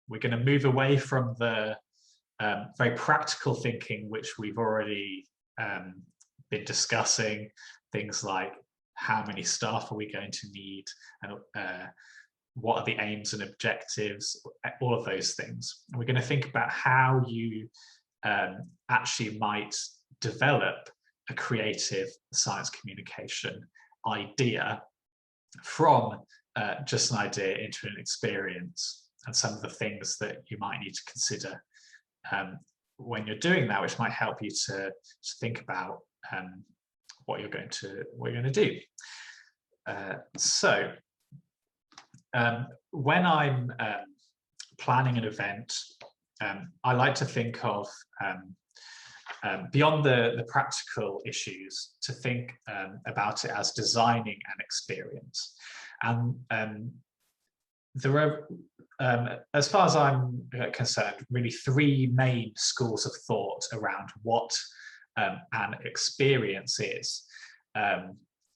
we're going to move away from the very practical thinking, which we've already been discussing, things like how many staff are we going to need, and what are the aims and objectives, all of those things. And we're going to think about how you actually might develop a creative science communication idea from just an idea into an experience, and some of the things that you might need to consider when you're doing that, which might help you to think about what you're going to do. So when I'm planning an event, I like to think of beyond the practical issues, to think about it as designing an experience. And there are, as far as I'm concerned, really three main schools of thought around what an experience is.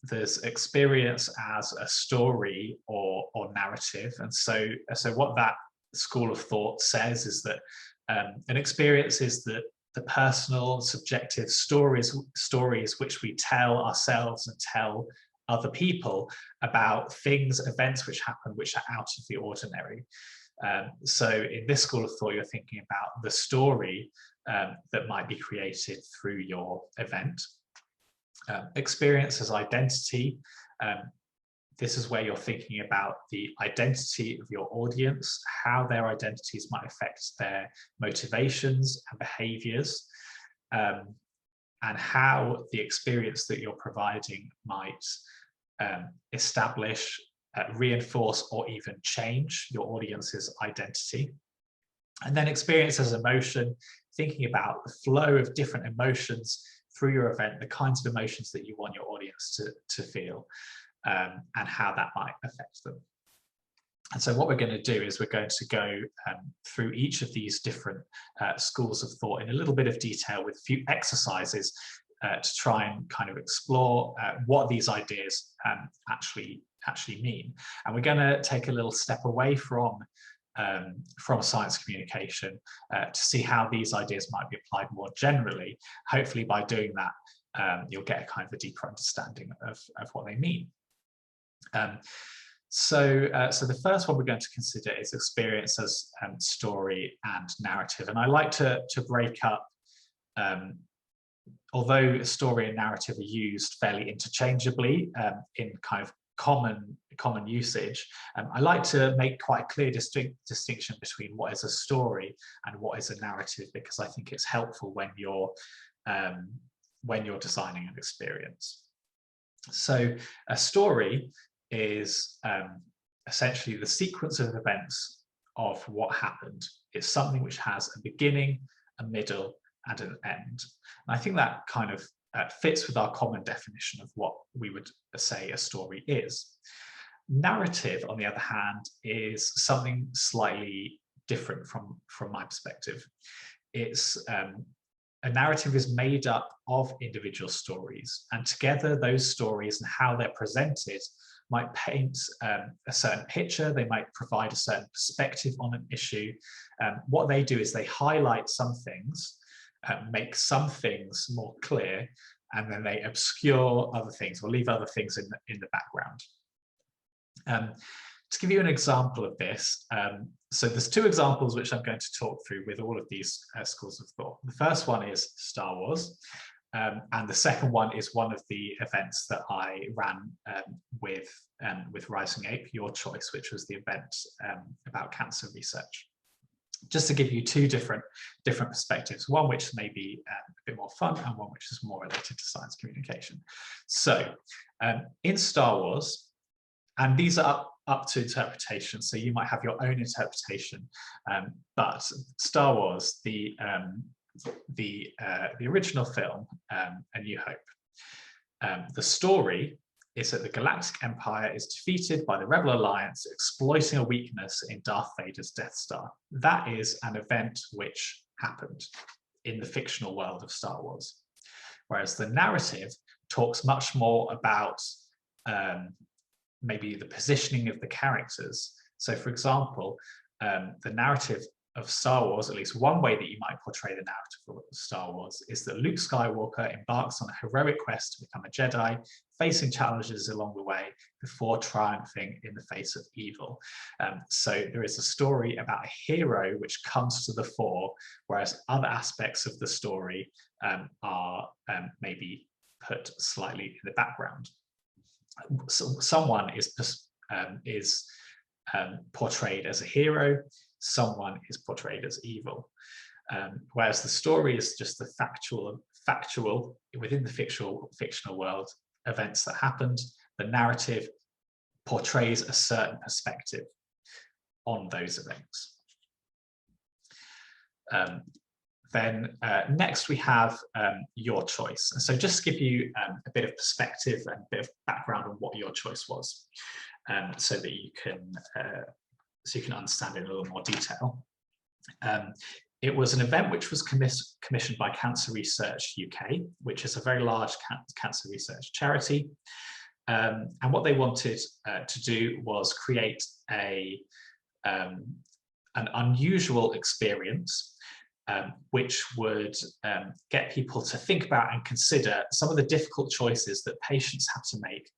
There's experience as a story or narrative, and so what that school of thought says is that an experience is the personal, subjective stories which we tell ourselves and tell other people about things, events which happen, which are out of the ordinary. So in this school of thought, you're thinking about the story that might be created through your event. Experience as identity. This is where you're thinking about the identity of your audience, how their identities might affect their motivations and behaviors, and how the experience that you're providing might establish, reinforce, or even change your audience's identity. And then experience as emotion, thinking about the flow of different emotions through your event, the kinds of emotions that you want your audience to feel, and how that might affect them. And so what we're going to do is we're going to go through each of these different schools of thought in a little bit of detail with a few exercises to try and kind of explore what these ideas actually mean. And we're going to take a little step away from science communication to see how these ideas might be applied more generally. Hopefully by doing that, you'll get a kind of a deeper understanding of what they mean. So the first one we're going to consider is experience as story and narrative. And I like to break up, although story and narrative are used fairly interchangeably in kind of common usage, I like to make quite a clear distinction between what is a story and what is a narrative, because I think it's helpful when you're designing an experience. So a story is essentially the sequence of events of what happened. It's something which has a beginning, a middle, and an end. And I think that kind of fits with our common definition of what we would say a story is. Narrative, on the other hand, is something slightly different from my perspective. It's a narrative is made up of individual stories, and together those stories and how they're presented might paint a certain picture. They might provide a certain perspective on an issue. What they do is they highlight some things, make some things more clear, and then they obscure other things or leave other things in the background. To give you an example of this, so there's two examples which I'm going to talk through with all of these schools of thought. The first one is Star Wars, and the second one is one of the events that I ran with Rising Ape, Your Choice, which was the event about cancer research. Just to give you two different perspectives, one which may be a bit more fun and one which is more related to science communication. So in Star Wars, and these are up to interpretation, so you might have your own interpretation, but Star Wars, the original film, A New Hope, the story is that the Galactic Empire is defeated by the Rebel Alliance, exploiting a weakness in Darth Vader's Death Star. That is an event which happened in the fictional world of Star Wars. Whereas the narrative talks much more about maybe the positioning of the characters. So for example, the narrative of Star Wars, at least one way that you might portray the narrative of Star Wars, is that Luke Skywalker embarks on a heroic quest to become a Jedi, facing challenges along the way before triumphing in the face of evil. So there is a story about a hero which comes to the fore, whereas other aspects of the story are maybe put slightly in the background. So someone is portrayed as a hero, someone is portrayed as evil, whereas the story is just the factual within the fictional world events that happened. The narrative portrays a certain perspective on those events. Then next we have your choice. And so just to give you a bit of perspective and a bit of background on what your choice was, so that you can understand it in a little more detail. It was an event which was commissioned by Cancer Research UK, which is a very large cancer research charity. And what they wanted to do was create an unusual experience which would get people to think about and consider some of the difficult choices that patients have to make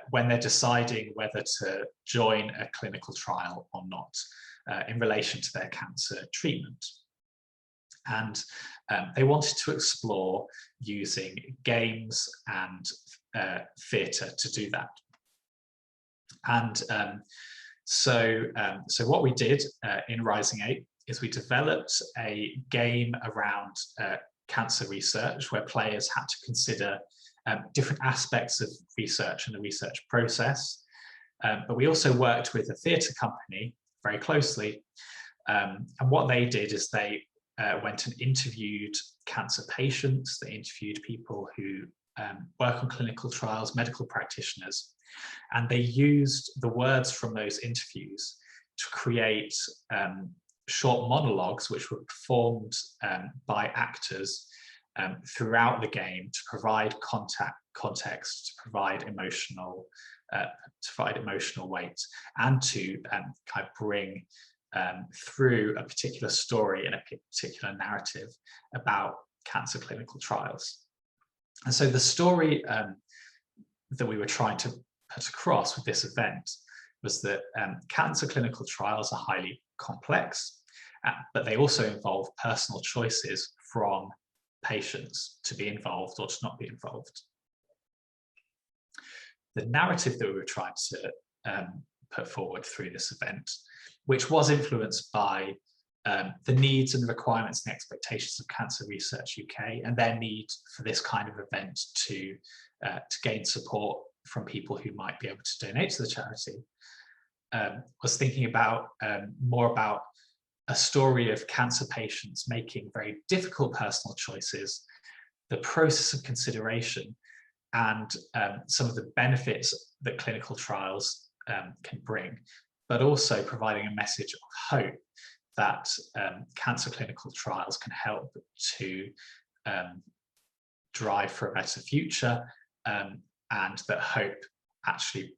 when they're deciding whether to join a clinical trial or not in relation to their cancer treatment. And they wanted to explore using games and theatre to do that. And so what we did in Rising 8 is we developed a game around cancer research where players had to consider different aspects of research and the research process. But we also worked with a theatre company very closely. And what they did is they went and interviewed cancer patients. They interviewed people who work on clinical trials, medical practitioners, and they used the words from those interviews to create short monologues which were performed by actors throughout the game to provide context, to provide emotional weight, and to kind of bring through a particular story and a particular narrative about cancer clinical trials. And so the story that we were trying to put across with this event was that cancer clinical trials are highly complex, but they also involve personal choices from patients to be involved or to not be involved. The narrative that we were trying to put forward through this event, which was influenced by the needs and requirements and expectations of Cancer Research UK and their need for this kind of event to gain support from people who might be able to donate to the charity, was thinking about more about a story of cancer patients making very difficult personal choices, the process of consideration, and some of the benefits that clinical trials can bring, but also providing a message of hope that cancer clinical trials can help to drive for a better future, and that hope actually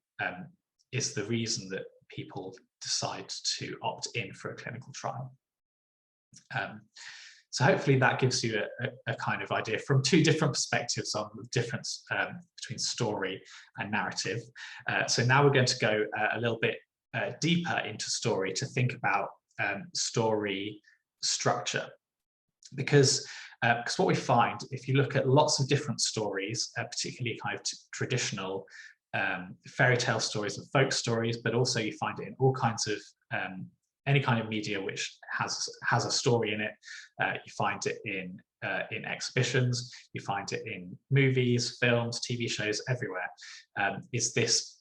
is the reason that people decide to opt in for a clinical trial. So hopefully that gives you a kind of idea from two different perspectives on the difference between story and narrative. So now we're going to go a little bit deeper into story to think about story structure. Because what we find, if you look at lots of different stories, particularly kind of traditional fairy tale stories and folk stories, but also you find it in all kinds of any kind of media which has a story in it. You find it in exhibitions, you find it in movies, films, TV shows, everywhere. Is this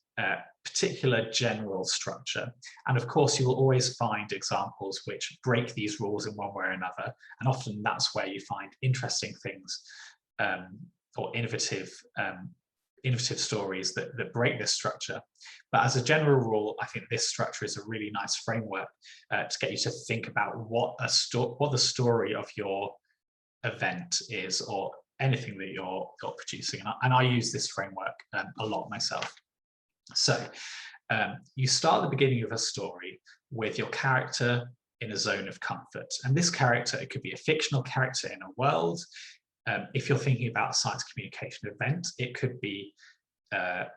particular general structure. And of course, you will always find examples which break these rules in one way or another. And often that's where you find interesting things or innovative stories that break this structure. But as a general rule, I think this structure is a really nice framework to get you to think about what the story of your event is, or anything that you're producing. And I use this framework a lot myself. So You start at the beginning of a story with your character in a zone of comfort. And this character, it could be a fictional character in a world. If you're thinking about a science communication event, it could be the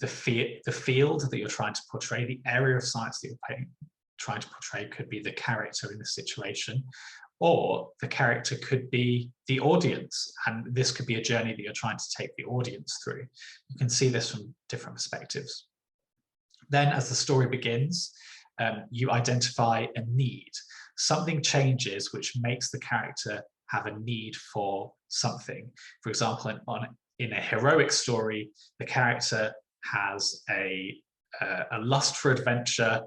field that you're trying to portray, the area of science that you're trying to portray could be the character in the situation, or the character could be the audience. And this could be a journey that you're trying to take the audience through. You can see this from different perspectives. Then as the story begins, you identify a need. Something changes which makes the character have a need for something. For example, in a heroic story, the character has a lust for adventure,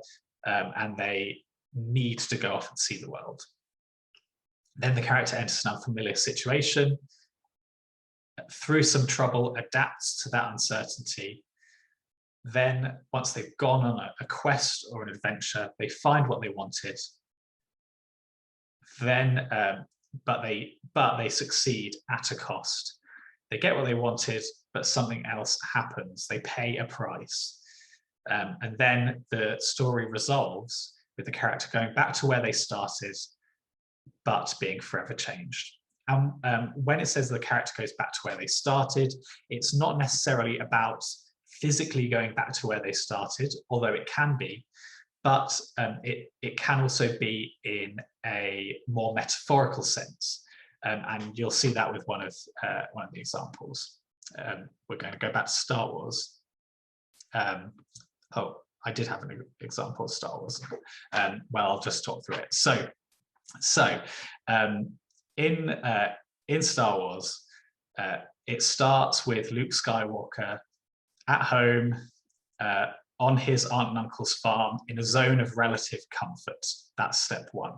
and they need to go off and see the world. Then the character enters an unfamiliar situation, through some trouble, adapts to that uncertainty. Then once they've gone on a quest or an adventure, they find what they wanted. Then, but they succeed at a cost. They get what they wanted, but something else happens. They pay a price. And then the story resolves with the character going back to where they started, but being forever changed. And when it says the character goes back to where they started, it's not necessarily about physically going back to where they started, although it can be, but it can also be in a more metaphorical sense. And you'll see that with one of the examples. We're going to go back to Star Wars. Oh, I did have an example of Star Wars. Well, I'll just talk through it. So in Star Wars, it starts with Luke Skywalker at home on his aunt and uncle's farm in a zone of relative comfort. That's step one.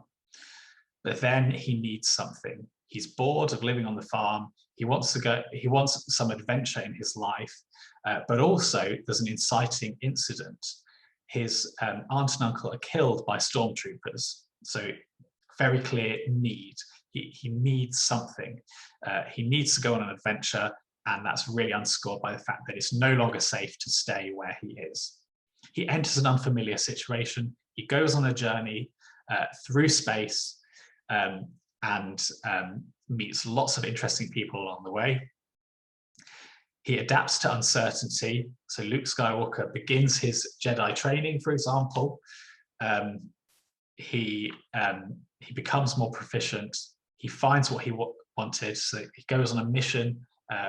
But then he needs something. He's bored of living on the farm. He wants some adventure in his life, but also there's an inciting incident. His aunt and uncle are killed by stormtroopers. So very clear need. He needs something. He needs to go on an adventure, and that's really underscored by the fact that it's no longer safe to stay where he is. He enters an unfamiliar situation. He goes on a journey through space, and meets lots of interesting people along the way. He adapts to uncertainty. So Luke Skywalker begins his Jedi training, for example. He becomes more proficient. He finds what he wanted. So he goes on a mission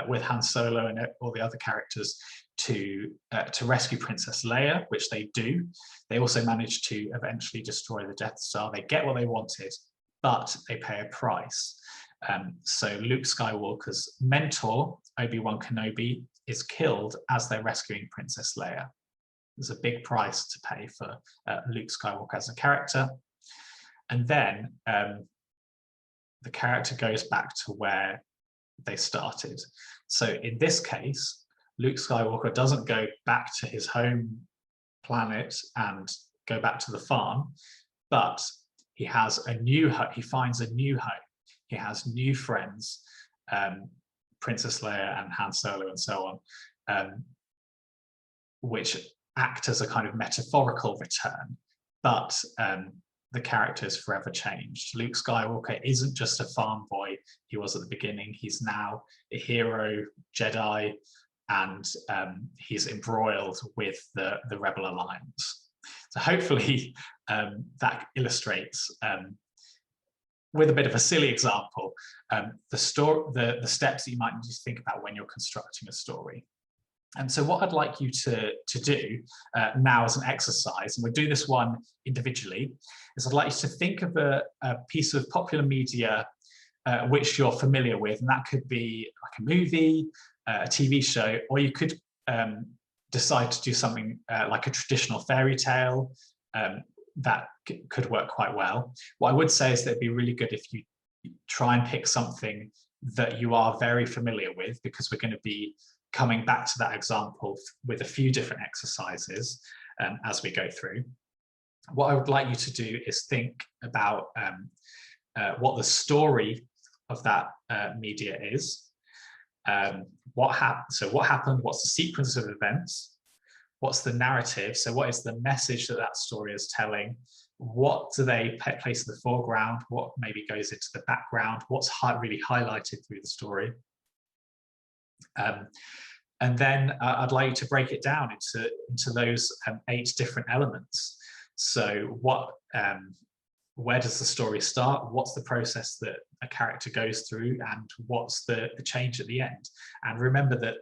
with Han Solo and all the other characters to rescue Princess Leia, which they do. They also manage to eventually destroy the Death Star. They get what they wanted, but they pay a price. So Luke Skywalker's mentor, Obi-Wan Kenobi, is killed as they're rescuing Princess Leia. There's a big price to pay for Luke Skywalker as a character. And then the character goes back to where they started. So in this case, Luke Skywalker doesn't go back to his home planet and go back to the farm, but he has a new home. He finds a new home. He has new friends, Princess Leia and Han Solo and so on, which act as a kind of metaphorical return, but the character is forever changed. Luke Skywalker isn't just a farm boy he was at the beginning. He's now a hero, Jedi, and he's embroiled with the Rebel Alliance. So hopefully that illustrates, with a bit of a silly example, the steps that you might need to think about when you're constructing a story. And so what I'd like you to do now as an exercise, and we'll do this one individually, is I'd like you to think of a piece of popular media which you're familiar with, and that could be like a movie, a TV show, or you could decide to do something like a traditional fairy tale. That could work quite well. What I would say is that it'd be really good if you try and pick something that you are very familiar with, because we're going to be coming back to that example with a few different exercises as we go through. What I would like you to do is think about what the story of that media is. So what happened? What's the sequence of events? what's the narrative? So what is the message that that story is telling? What do they place in the foreground? What maybe goes into the background? What's really highlighted through the story? And then I'd like you to break it down into those 8 different elements. So where does the story start? What's the process that a character goes through? And what's the change at the end? And remember that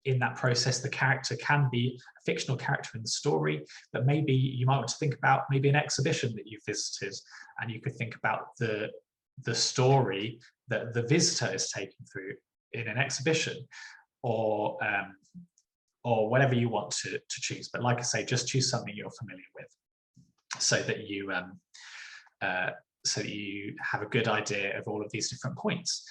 in that process, the character can be a fictional character in the story, but maybe you might want to think about maybe an exhibition that you visited, and you could think about the story that the visitor is taking through in an exhibition, or whatever you want to choose. But like I say, just choose something you're familiar with, so that you have a good idea of all of these different points.